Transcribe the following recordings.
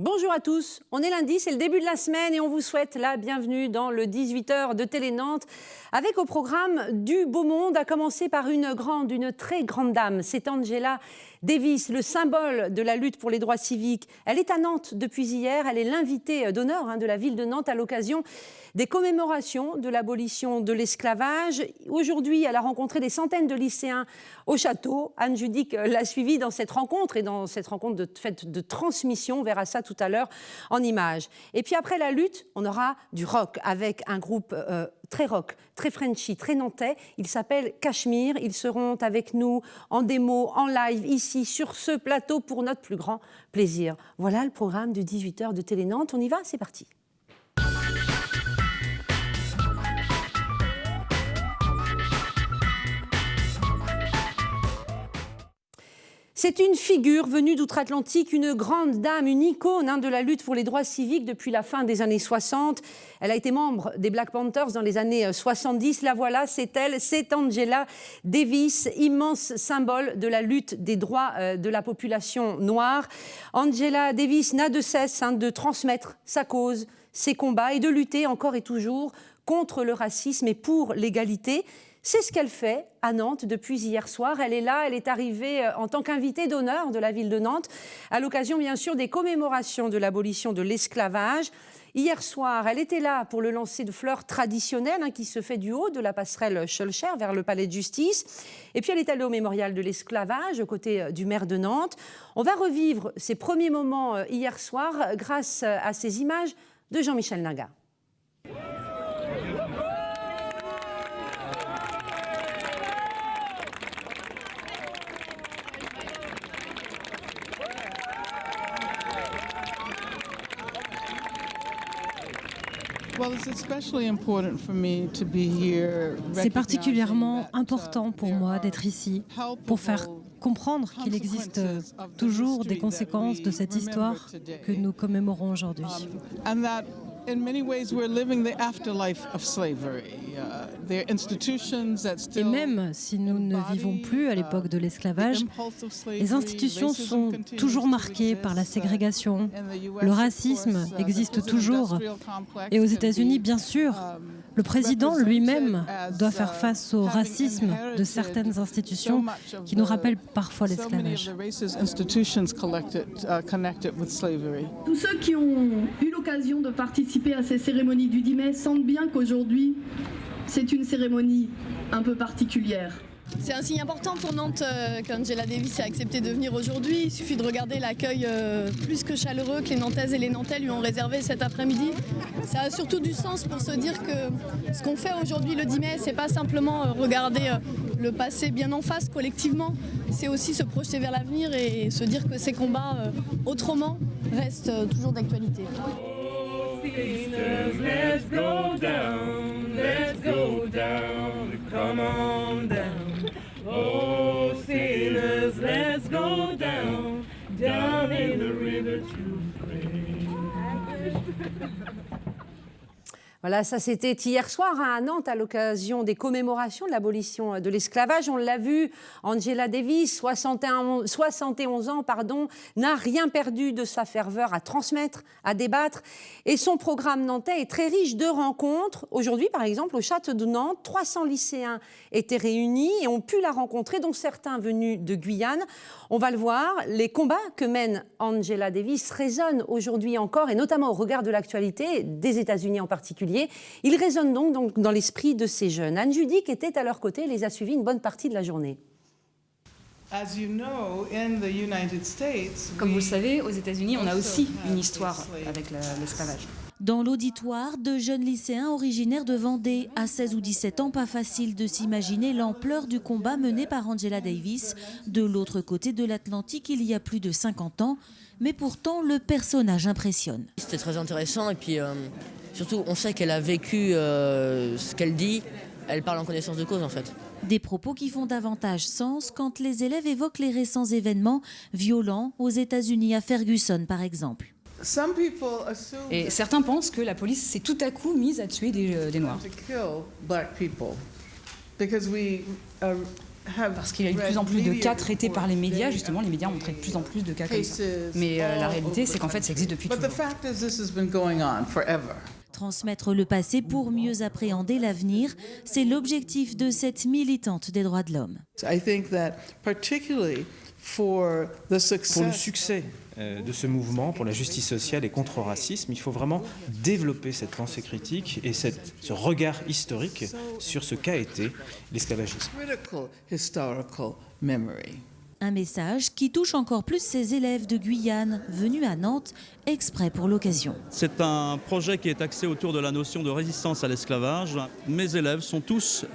Bonjour à tous, on est lundi, c'est le début de la semaine et on vous souhaite la bienvenue dans le 18h de Télé Nantes avec au programme du beau monde, à commencer par une très grande dame, c'est Angela Davis, le symbole de la lutte pour les droits civiques. Elle est à Nantes depuis hier, elle est l'invitée d'honneur de la ville de Nantes à l'occasion des commémorations de l'abolition de l'esclavage. Aujourd'hui, elle a rencontré des centaines de lycéens au château. Anne Judic l'a suivie dans cette rencontre et dans cette rencontre de transmission. On verra ça tout à l'heure en images. Et puis après la lutte, on aura du rock avec un groupe très rock, très Frenchy, très nantais. Il s'appelle Cachemire. Ils seront avec nous en démo, en live, ici, sur ce plateau, pour notre plus grand plaisir. Voilà le programme de 18h de Télé Nantes. On y va, c'est parti. C'est une figure venue d'outre-Atlantique, une grande dame, une icône de la lutte pour les droits civiques depuis la fin des années 60. Elle a été membre des Black Panthers dans les années 70. La voilà, c'est elle, c'est Angela Davis, immense symbole de la lutte des droits de la population noire. Angela Davis n'a de cesse de transmettre sa cause, ses combats et de lutter encore et toujours contre le racisme et pour l'égalité. C'est ce qu'elle fait à Nantes depuis hier soir. Elle est là, elle est arrivée en tant qu'invitée d'honneur de la ville de Nantes, à l'occasion bien sûr des commémorations de l'abolition de l'esclavage. Hier soir, elle était là pour le lancer de fleurs traditionnelles qui se fait du haut de la passerelle Schœlcher vers le palais de justice. Et puis elle est allée au mémorial de l'esclavage aux côtés du maire de Nantes. On va revivre ces premiers moments hier soir grâce à ces images de Jean-Michel Naga. C'est particulièrement important pour moi d'être ici pour faire comprendre qu'il existe toujours des conséquences de cette histoire que nous commémorons aujourd'hui. In many ways, we're living the afterlife of slavery. There are institutions that still Et même si nous ne vivons plus à l'époque de l'esclavage, les institutions sont toujours marquées par la ségrégation. Le racisme existe toujours. Et aux États-Unis, bien sûr, le président lui-même doit faire face au racisme de certaines institutions qui nous rappellent parfois l'esclavage. Tous ceux qui ont eu l'occasion de participer à ces cérémonies du 10 mai sentent bien qu'aujourd'hui, c'est une cérémonie un peu particulière. C'est un signe important pour Nantes qu'Angela Davis ait accepté de venir aujourd'hui. Il suffit de regarder l'accueil plus que chaleureux que les Nantaises et les Nantais lui ont réservé cet après-midi. Ça a surtout du sens pour se dire que ce qu'on fait aujourd'hui le 10 mai, c'est pas simplement regarder le passé bien en face collectivement, c'est aussi se projeter vers l'avenir et se dire que ces combats autrement restent toujours d'actualité. Let's go down, come on down. Oh, sinners, let's go down in the river to pray. Voilà, ça c'était hier soir à Nantes à l'occasion des commémorations de l'abolition de l'esclavage. On l'a vu, Angela Davis, 71 ans, n'a rien perdu de sa ferveur à transmettre, à débattre. Et son programme nantais est très riche de rencontres. Aujourd'hui, par exemple, au Château de Nantes, 300 lycéens étaient réunis et ont pu la rencontrer, dont certains venus de Guyane. On va le voir, les combats que mène Angela Davis résonnent aujourd'hui encore, et notamment au regard de l'actualité des États-Unis en particulier. Ils résonnent donc dans l'esprit de ces jeunes. Anne Judic était à leur côté et les a suivis une bonne partie de la journée. Comme vous le savez, aux États-Unis, on a aussi une histoire avec l'esclavage. Dans l'auditoire, de jeunes lycéens originaires de Vendée, à 16 ou 17 ans, pas facile de s'imaginer l'ampleur du combat mené par Angela Davis de l'autre côté de l'Atlantique il y a plus de 50 ans. Mais pourtant, le personnage impressionne. C'était très intéressant et puis surtout, on sait qu'elle a vécu ce qu'elle dit. Elle parle en connaissance de cause en fait. Des propos qui font davantage sens quand les élèves évoquent les récents événements violents aux États-Unis, à Ferguson par exemple. Et certains pensent que la police s'est tout à coup mise à tuer des Noirs. Parce qu'il y a eu de plus en plus de cas traités par les médias, justement, les médias ont traité de plus en plus de cas comme ça. Mais la réalité, c'est qu'en fait, ça existe depuis toujours. Transmettre le passé pour mieux appréhender l'avenir, c'est l'objectif de cette militante des droits de l'homme. Pour le succès de ce mouvement, pour la justice sociale et contre le racisme, il faut vraiment développer cette pensée critique et ce regard historique sur ce qu'a été l'esclavagisme. Un message qui touche encore plus ces élèves de Guyane venus à Nantes exprès pour l'occasion. C'est un projet qui est axé autour de la notion de résistance à l'esclavage. Mes élèves sont tous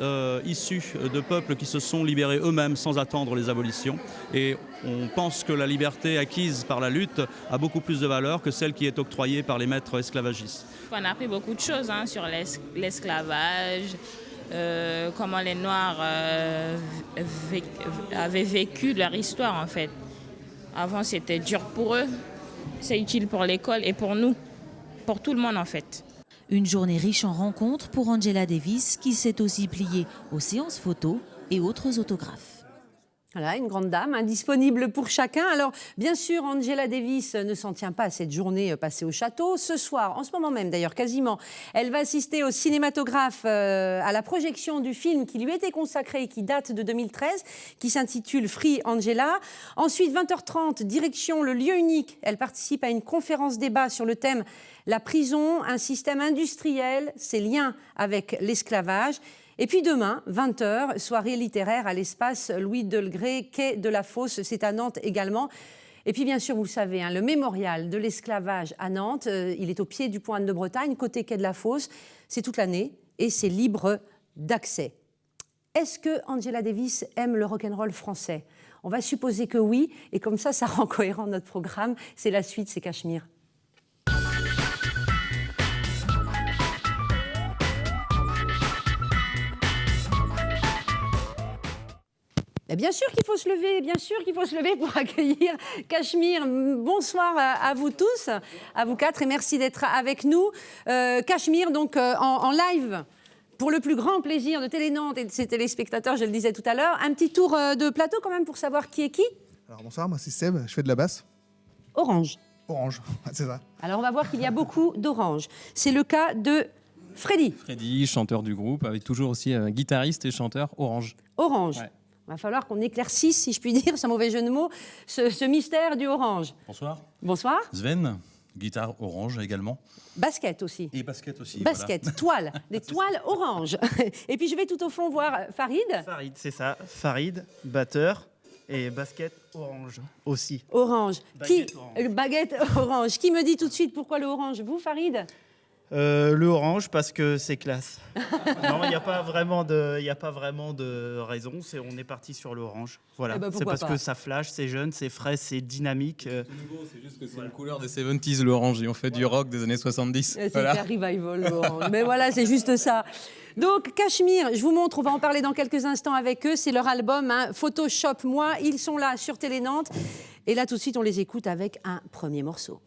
issus de peuples qui se sont libérés eux-mêmes sans attendre les abolitions. Et on pense que la liberté acquise par la lutte a beaucoup plus de valeur que celle qui est octroyée par les maîtres esclavagistes. On a appris beaucoup de choses sur l'esclavage. Comment les Noirs avaient vécu leur histoire en fait. Avant c'était dur pour eux, c'est utile pour l'école et pour nous, pour tout le monde en fait. Une journée riche en rencontres pour Angela Davis qui s'est aussi pliée aux séances photos et autres autographes. Voilà, une grande dame, disponible pour chacun. Alors, bien sûr, Angela Davis ne s'en tient pas à cette journée passée au château. Ce soir, en ce moment même d'ailleurs, quasiment, elle va assister au cinématographe à la projection du film qui lui était consacré et qui date de 2013, qui s'intitule Free Angela. Ensuite, 20h30, direction le lieu unique. Elle participe à une conférence débat sur le thème « La prison, un système industriel, ses liens avec l'esclavage ». Et puis demain, 20h, soirée littéraire à l'espace Louis Delgrès, quai de la Fosse, c'est à Nantes également. Et puis bien sûr, vous le savez, le mémorial de l'esclavage à Nantes, il est au pied du pont Anne de Bretagne, côté quai de la Fosse. C'est toute l'année et c'est libre d'accès. Est-ce que Angela Davis aime le rock'n'roll français ? On va supposer que oui, et comme ça rend cohérent notre programme. C'est la suite, c'est Cachemire. Et bien sûr qu'il faut se lever, pour accueillir Cachemire. Bonsoir à vous tous, à vous quatre, et merci d'être avec nous. Cachemire, donc en live, pour le plus grand plaisir de Télé-Nantes et de ses téléspectateurs, je le disais tout à l'heure. Un petit tour de plateau quand même pour savoir qui est qui. Alors bonsoir, moi c'est Seb, je fais de la basse. Orange. Orange, c'est ça. Alors on va voir qu'il y a beaucoup d'orange. C'est le cas de Freddy. Freddy, chanteur du groupe, avec toujours aussi un guitariste et chanteur Orange. Orange. Ouais. Il va falloir qu'on éclaircisse, si je puis dire, sans mauvais jeu de mots, ce mystère du orange. Bonsoir. Bonsoir. Sven, guitare orange également. Basket aussi. Et basket aussi. Basket, voilà. toile, des toiles orange. Et puis je vais tout au fond voir Farid. Farid, c'est ça. Farid, batteur et basket orange aussi. Orange. Baguette orange. Baguette orange. Qui me dit tout de suite pourquoi le orange ? Vous, Farid ? Le orange parce que c'est classe. Non, il n'y a pas vraiment de raison. On est parti sur l'orange. Voilà. Eh ben, c'est parce pas. que ça flash, c'est jeune, c'est frais, c'est dynamique. C'est nouveau, c'est juste que c'est une couleur des 70s, l'orange, et on fait du rock des années 70. C'est un revival, l'orange. Mais voilà, c'est juste ça. Donc, Cachemire, je vous montre, on va en parler dans quelques instants avec eux. C'est leur album, Photoshop Moi. Ils sont là sur Télé-Nantes. Et là, tout de suite, on les écoute avec un premier morceau.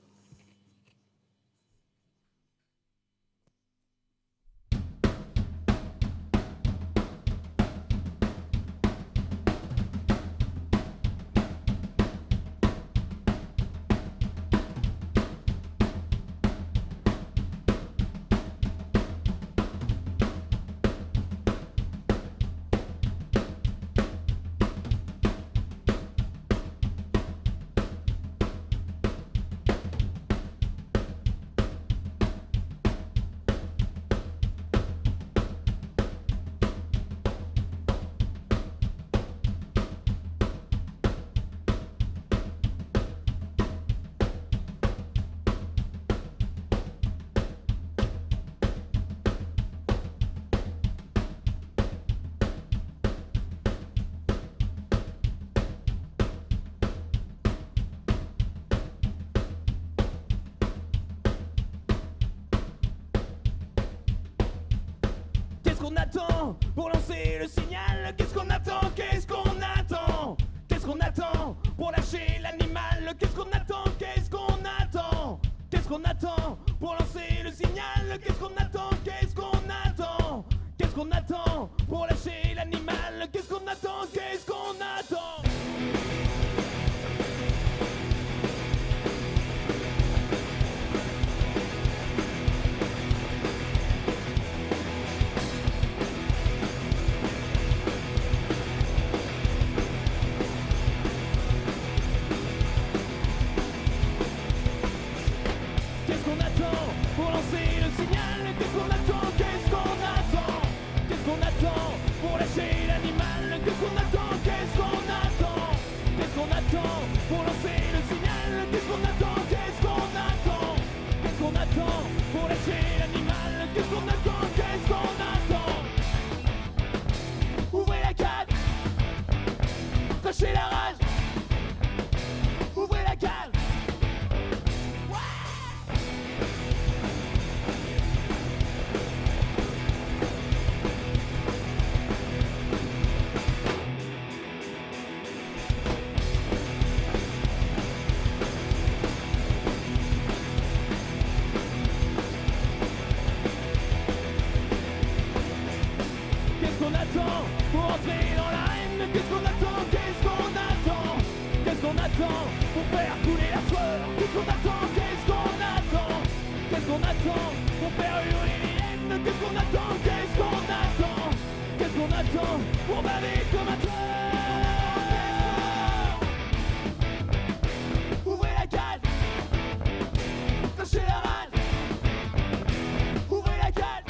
qu'on attend pour lancer le signal? Qu'est-ce qu'on attend? Qu'est-ce qu'on attend? Qu'est-ce qu'on attend pour lâcher l'animal? Qu'est-ce qu'on attend? Qu'est-ce qu'on attend? Qu'est-ce qu'on attend pour lancer le signal? Qu'est-ce qu'on attend? Qu'est-ce qu'on attend? Qu'est-ce qu'on attend pour lâcher l'animal? Qu'est-ce qu'on attend? Qu'est-ce rage. Ouvrez la cage. Qu'est-ce qu'on attend pour entrer dans l'arène? Qu'est-ce qu'on attend? Qu'est-ce qu'on attend? Qu'est-ce qu'on attend pour faire couler la sueur? Qu'est-ce qu'on attend? Qu'est-ce qu'on attend? Qu'est-ce qu'on attend pour faire hurler les haines? Qu'est-ce qu'on attend? Qu'est-ce qu'on attend? Qu'est-ce qu'on attend pour baver comme un tueur? Ouvrez la cage, lâchez la rage. Ouvrez la cage.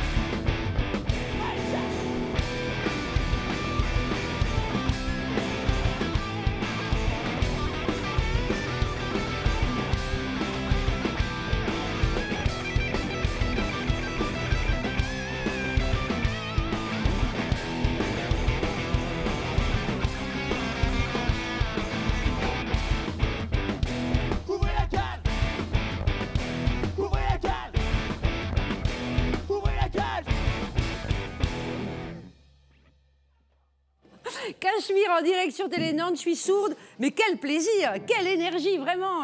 Ouvrez la cage. Ouvrez la cage. Ouvrez la cage. Cachemire en direct sur Télé Nantes, je suis sourde, mais quel plaisir, quelle énergie vraiment.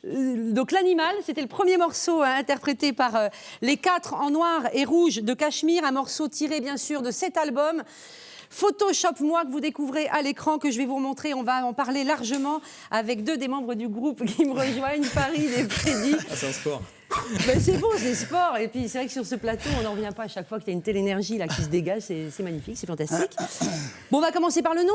Donc l'animal, c'était le premier morceau interprété par les 4 en noir et rouge de Cachemire, un morceau tiré bien sûr de cet album. Photoshop-moi que vous découvrez à l'écran, que je vais vous remontrer. On va en parler largement avec 2 des membres du groupe qui me rejoignent, Farid et Freddy. Ah, c'est un sport. Ben, c'est beau, c'est sport. Et puis c'est vrai que sur ce plateau, on n'en revient pas à chaque fois qu'il y a une telle énergie là, qui se dégage. C'est magnifique, c'est fantastique. Bon, on va commencer par le nom.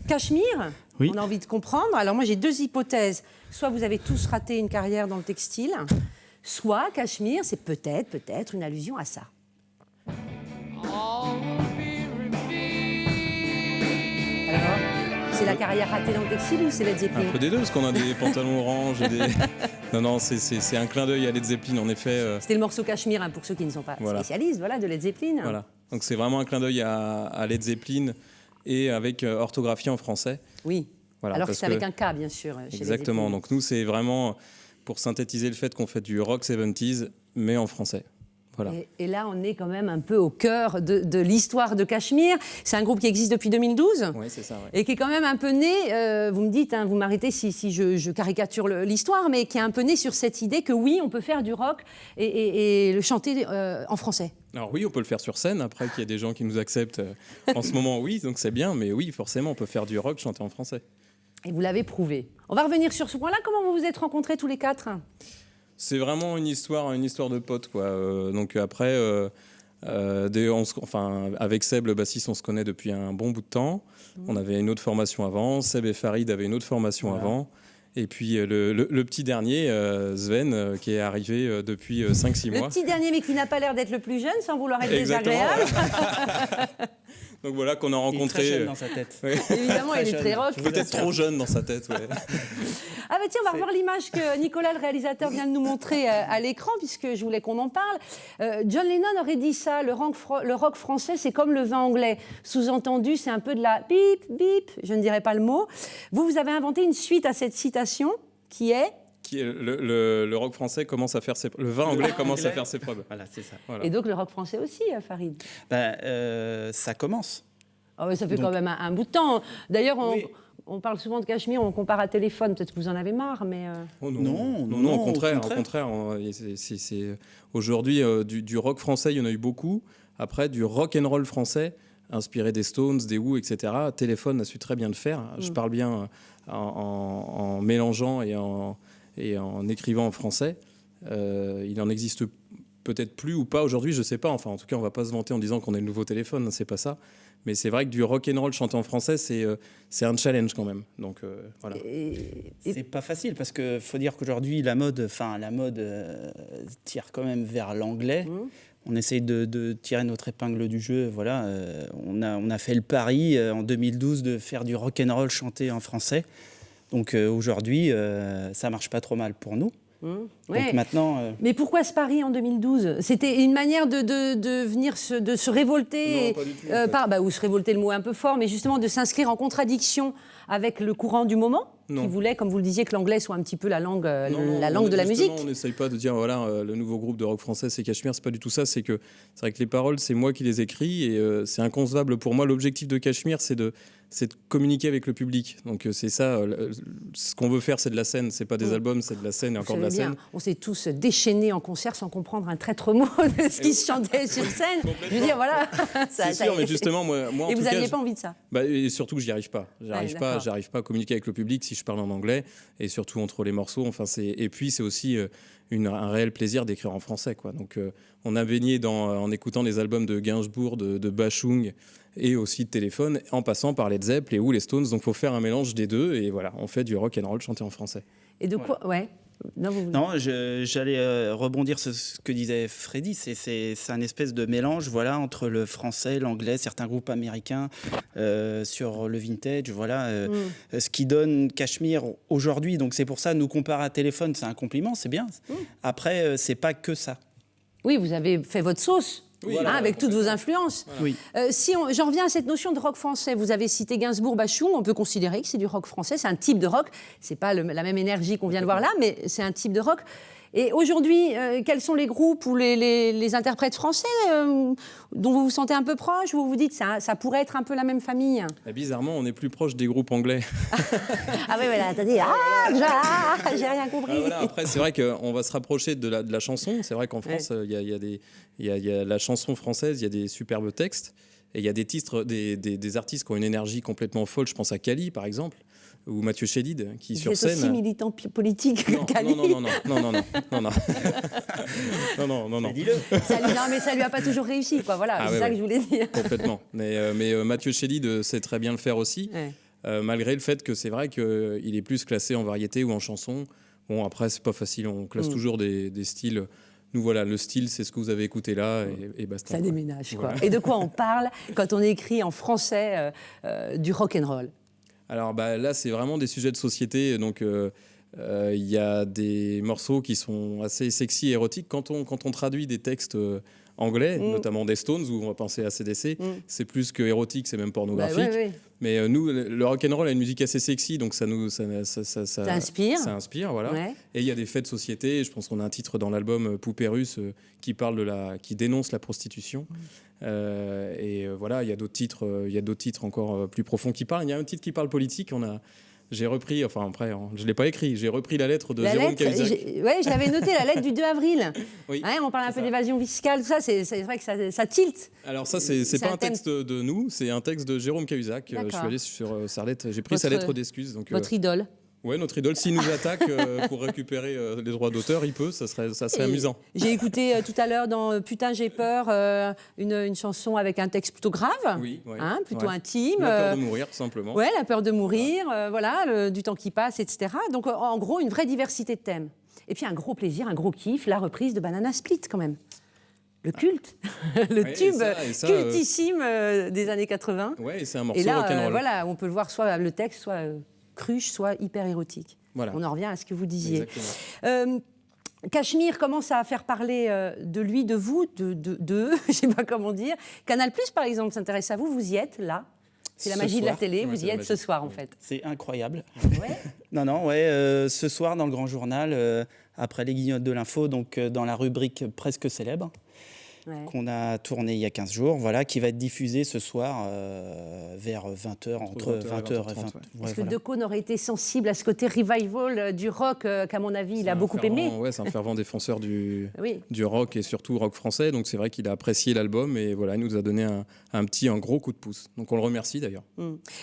Cachemire. Oui. On a envie de comprendre. Alors moi, j'ai 2 hypothèses. Soit vous avez tous raté une carrière dans le textile, soit Cachemire, c'est peut-être une allusion à ça. Alors, c'est la carrière ratée dans le textile ou c'est Led Zeppelin? Un peu des deux, parce qu'on a des pantalons orange et des... Non, c'est un clin d'œil à Led Zeppelin, en effet. C'était le morceau Cachemire, pour ceux qui ne sont pas spécialistes, voilà, de Led Zeppelin. Voilà, donc c'est vraiment un clin d'œil à Led Zeppelin et avec orthographie en français. Oui, voilà, alors que c'est avec un K, bien sûr, chez exactement, Led Zeppelin. donc nous, c'est vraiment pour synthétiser le fait qu'on fait du rock 70s, mais en français. Voilà. Et là, on est quand même un peu au cœur de l'histoire de Cachemire. C'est un groupe qui existe depuis 2012. Oui, c'est ça. Ouais. Et qui est quand même un peu né, vous me dites, vous m'arrêtez si je caricature l'histoire, mais qui est un peu né sur cette idée que oui, on peut faire du rock et le chanter en français. Alors oui, on peut le faire sur scène, après qu'il y a des gens qui nous acceptent en ce moment, oui, donc c'est bien, mais oui, forcément, on peut faire du rock chanter en français. Et vous l'avez prouvé. On va revenir sur ce point-là. Comment vous vous êtes rencontrés tous les 4 ? C'est vraiment une histoire de potes, quoi. Donc après, avec Seb, le bassiste, on se connaît depuis un bon bout de temps. On avait une autre formation avant. Seb et Farid avaient une autre formation avant. Et puis le petit dernier, Sven, qui est arrivé depuis 5-6 mois. Le petit dernier, mais qui n'a pas l'air d'être le plus jeune, sans vouloir être désagréable. Donc voilà qu'on a rencontré. Il est très jeune dans sa tête. Ouais. Évidemment, il est très rock. Peut-être trop jeune dans sa tête. Ouais. Ah bah tiens, on va revoir l'image que Nicolas, le réalisateur, vient de nous montrer à l'écran, puisque je voulais qu'on en parle. John Lennon aurait dit ça, le rock français, c'est comme le vin anglais. Sous-entendu, c'est un peu de la bip, bip, je ne dirais pas le mot. Vous avez inventé une suite à cette citation qui est... Le rock français commence à faire ses preuves. Le vin anglais commence à faire ses preuves. Voilà, c'est ça. Voilà. Et donc le rock français aussi, Farid. Ça commence. Oh, ça fait quand même un bout de temps. D'ailleurs, on parle souvent de Cachemire, on compare à Téléphone. Peut-être que vous en avez marre, mais... Oh, non, au contraire. Aujourd'hui, du rock français, il y en a eu beaucoup. Après, du rock and roll français, inspiré des Stones, des Who, etc. Téléphone a su très bien le faire. Je parle bien en mélangeant et en écrivant en français. Il en existe peut-être plus ou pas aujourd'hui, je sais pas. Enfin, en tout cas, on va pas se vanter en disant qu'on est le nouveau Téléphone, c'est pas ça. Mais c'est vrai que du rock and roll chanté en français, c'est un challenge quand même. Donc voilà. C'est pas facile parce que faut dire qu'aujourd'hui la mode tire quand même vers l'anglais. On essaye de tirer notre épingle du jeu. Voilà, on a fait le pari en 2012 de faire du rock and roll chanté en français. Donc aujourd'hui, ça marche pas trop mal pour nous. Donc maintenant. Mais pourquoi ce pari en 2012 ? C'était une manière de venir de se révolter, Non, pas du tout, en fait. ou se révolter, le mot est un peu fort, mais justement de s'inscrire en contradiction avec le courant du moment, qui voulait, comme vous le disiez, que l'anglais soit un petit peu la langue de la musique. On n'essaye pas de dire voilà le nouveau groupe de rock français c'est Cachemire, c'est pas du tout ça. C'est vrai que les paroles c'est moi qui les écris et c'est inconcevable pour moi. L'objectif de Cachemire c'est de communiquer avec le public. Donc c'est ça, ce qu'on veut faire, c'est de la scène, c'est pas des albums, c'est de la scène et encore de la scène. On s'est tous déchaînés en concert sans comprendre un traître mot de ce qui se chantait sur scène. Je veux dire, voilà. C'est sûr, mais justement, moi en et tout vous cas, n'aviez pas envie de ça. Et surtout que j'y arrive pas. J'arrive pas à communiquer avec le public si je parle en anglais et surtout entre les morceaux. Enfin, et puis c'est aussi un réel plaisir d'écrire en français, quoi. Donc on a baigné en écoutant les albums de Gainsbourg, de Bachung et aussi de Téléphone, en passant par Led Zepp, les Who, les Stones. Donc il faut faire un mélange des deux et voilà, on fait du rock and roll chanté en français. Et de quoi ouais. Non, j'allais rebondir sur ce que disait Freddy. C'est un espèce de mélange, voilà, entre le français, l'anglais, certains groupes américains sur le vintage, voilà, ce qui donne Cachemire aujourd'hui. Donc c'est pour ça, nous comparer à Téléphone, c'est un compliment, c'est bien. Après, c'est pas que ça. Oui, vous avez fait votre sauce. Oui, avec toutes vos influences. Oui. J'en reviens à cette notion de rock français. Vous avez cité Gainsbourg, Bachung. On peut considérer que c'est du rock français. C'est un type de rock. C'est pas la même énergie qu'on vient de voir là, mais c'est un type de rock. Et aujourd'hui, quels sont les groupes ou les interprètes français dont vous vous sentez un peu proche, où vous vous dites ça pourrait être un peu la même famille? Bizarrement, on est plus proche des groupes anglais. Ah oui, voilà, t'as dit j'ai rien compris. Voilà, après, c'est vrai qu'on va se rapprocher de la chanson. C'est vrai qu'en France, il y a la chanson française, il y a des superbes textes. Et il y a des titres, des artistes qui ont une énergie complètement folle. Je pense à Kali, par exemple, ou Mathieu Chédid, qui sur scène... Vous êtes aussi militant politique que Kali. Non. Dis-le. Mais ça lui a pas toujours réussi, quoi. Voilà, c'est ça que je voulais dire. Complètement. Mais Mathieu Chédid sait très bien le faire aussi, malgré le fait que c'est vrai qu'il est plus classé en variété ou en chanson. Bon, après, c'est pas facile. On classe toujours des styles... Nous voilà, le style, c'est ce que vous avez écouté là et basta. Ça déménage, quoi. Voilà. Et de quoi on parle quand on écrit en français du rock and roll? Alors là, c'est vraiment des sujets de société. Donc, il y a des morceaux qui sont assez sexy et érotiques. Quand on traduit des textes anglais, notamment des Stones, où on va penser à CDC, c'est plus que érotique, c'est même pornographique. Ouais. Mais nous, le rock'n'roll a une musique assez sexy, donc ça inspire. Ça inspire, voilà. Ouais. Et il y a des faits de société. Je pense qu'on a un titre dans l'album Poupée russe qui dénonce la prostitution. Voilà, il y a d'autres titres encore plus profonds qui parlent. Il y a un titre qui parle politique. J'ai repris, enfin après, je ne l'ai pas écrit, j'ai repris la lettre de Jérôme Cahuzac. Oui, je l'avais noté, la lettre du 2 avril. Oui, on parle un peu d'évasion fiscale, tout ça, c'est vrai que ça tilte. Alors ça, c'est pas un texte de nous, c'est un texte de Jérôme Cahuzac. Je suis allé sur sa lettre, j'ai pris sa lettre d'excuse. Votre idole. Oui, notre idole, s'il nous attaque pour récupérer les droits d'auteur, il peut, ça serait amusant. J'ai écouté tout à l'heure dans Putain, j'ai peur, une chanson avec un texte plutôt grave, plutôt intime. La peur de mourir, tout simplement. Oui, la peur de mourir, du temps qui passe, etc. Donc, en gros, une vraie diversité de thèmes. Et puis, un gros plaisir, un gros kiff, la reprise de Banana Split, quand même. Le culte, tube cultissime des années 80. Oui, c'est un morceau et là, rock'n'roll. Voilà, on peut le voir soit le texte, soit... cruche, soit hyper érotique. Voilà. On en revient à ce que vous disiez. Exactement. Cachemire commence à faire parler de lui, de vous, de je sais pas comment dire. Canal+, par exemple, s'intéresse à vous. Vous y êtes, là. C'est la magie de la télé. Vous y êtes ce soir, en fait. C'est incroyable. Ouais. Ce soir, dans le Grand Journal, après les guignottes de l'info, donc dans la rubrique Presque célèbre, qu'on a tourné il y a 15 jours, qui va être diffusé ce soir vers 20h, entre 20h et 20h. Est-ce que De Caunes aurait été sensible à ce côté revival du rock qu'à mon avis, il a beaucoup aimé? Oui, c'est un fervent défenseur du rock et surtout rock français. Donc c'est vrai qu'il a apprécié l'album et il nous a donné un gros coup de pouce. Donc on le remercie d'ailleurs.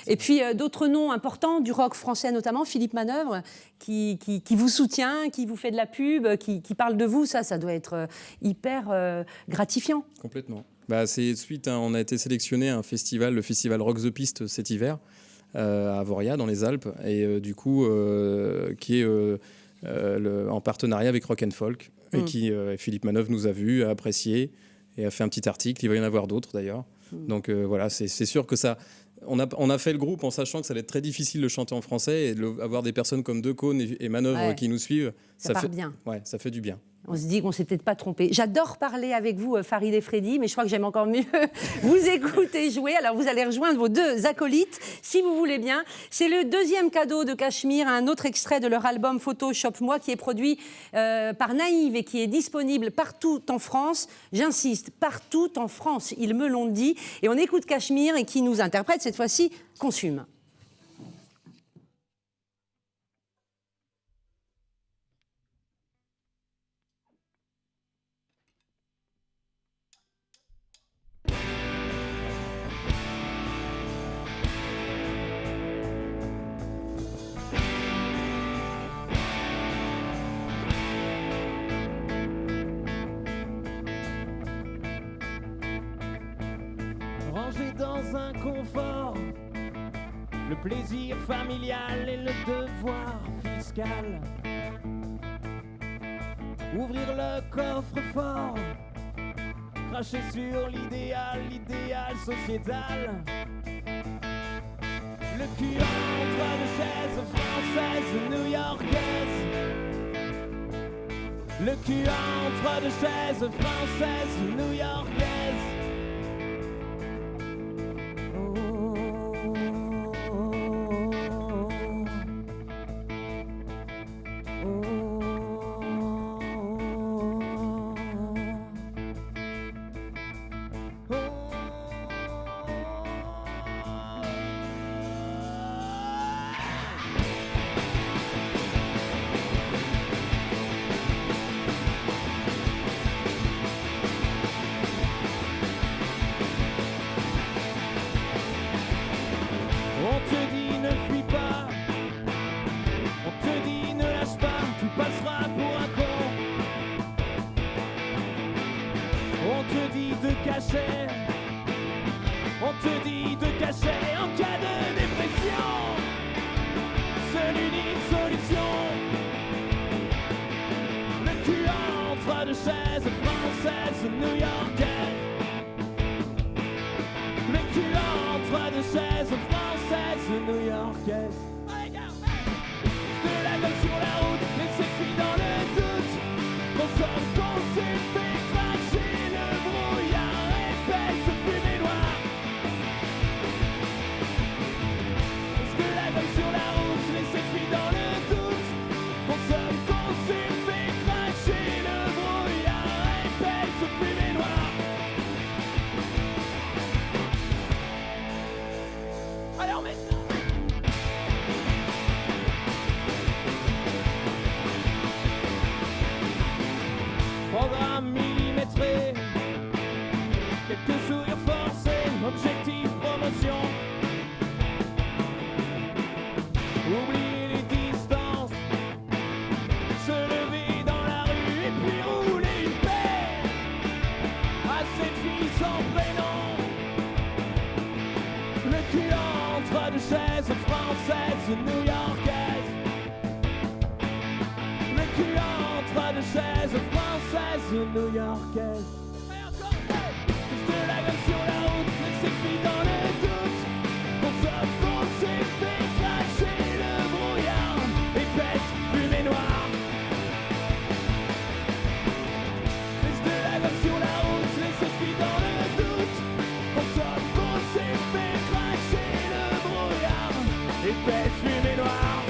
Et puis d'autres noms importants du rock français, notamment Philippe Manœuvre, qui vous soutient, qui vous fait de la pub, qui parle de vous. Ça doit être hyper gratifiant. Complètement. C'est suite, on a été sélectionné à un festival, le festival Rock the Piste cet hiver, à Avoria, dans les Alpes, et du coup, qui est en partenariat avec Rock & Folk, et qui, Philippe Manœuvre nous a vus, a apprécié, et a fait un petit article. Il va y en avoir d'autres d'ailleurs. Donc voilà, c'est sûr que ça... On a fait le groupe en sachant que ça allait être très difficile de chanter en français et avoir des personnes comme Decaune et Manœuvre qui nous suivent. Ça part bien. Ouais, ça fait du bien. On se dit qu'on ne s'est peut-être pas trompé. J'adore parler avec vous, Farid et Freddy, mais je crois que j'aime encore mieux vous écouter jouer. Alors, vous allez rejoindre vos deux acolytes, si vous voulez bien. C'est le deuxième cadeau de Cachemire, un autre extrait de leur album Photoshop Moi, qui est produit par Naïve et qui est disponible partout en France. J'insiste, partout en France, ils me l'ont dit. Et on écoute Cachemire et qui nous interprète cette fois-ci Consume. Rangé dans un confort, le plaisir familial et le devoir fiscal. Ouvrir le coffre-fort, cracher sur l'idéal sociétal. Le cul entre deux chaises françaises new-yorkaises. Le cul entre deux chaises françaises new-yorkaises. On te dit ne fuis pas, on te dit ne lâche pas, tu passeras pour un con. On te dit de cacher, on te dit de cacher en cas de dépression. C'est l'unique solution. Le cul entre deux chaises françaises new-yorkaises. Le cul entre deux chaises françaises new-yorkaises. De la gueule sur la route, les selfies dans le doute. Consomme, consume, fait cracher le brouillard épaisse, fumée noire. De la gueule sur la route, les selfies dans le doute. Consomme, consume, fait cracher le brouillard épaisse, fumée noire. Alors maintenant. Programme millimétré, quelques sourires forcés, objectif promotion. Oublier les distances, se lever dans la rue et puis rouler une paire à cette fille sans prénom. Le cul entre deux chaises françaises new-yorkaises. Le cul entre deux chaises françaises new-yorkaises. De la gueule sur la route, les selfies dans le doute. Consomme, consume, fait cracher le brouillard épaisse, fumée noire. De la gueule sur la route, les selfies dans le doute. Consomme, consume, fait cracher le brouillard épaisse, fumée noire.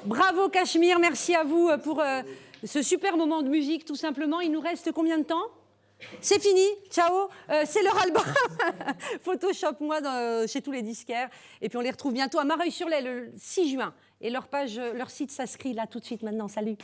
Bravo Cachemire, merci à vous pour ce super moment de musique, tout simplement. Il nous reste combien de temps ? C'est fini, ciao, c'est leur album. Photoshop-moi chez tous les disquaires. Et puis on les retrouve bientôt à Mareuil-sur-Lay le 6 juin. Et leur page, leur site s'inscrit là tout de suite maintenant. Salut.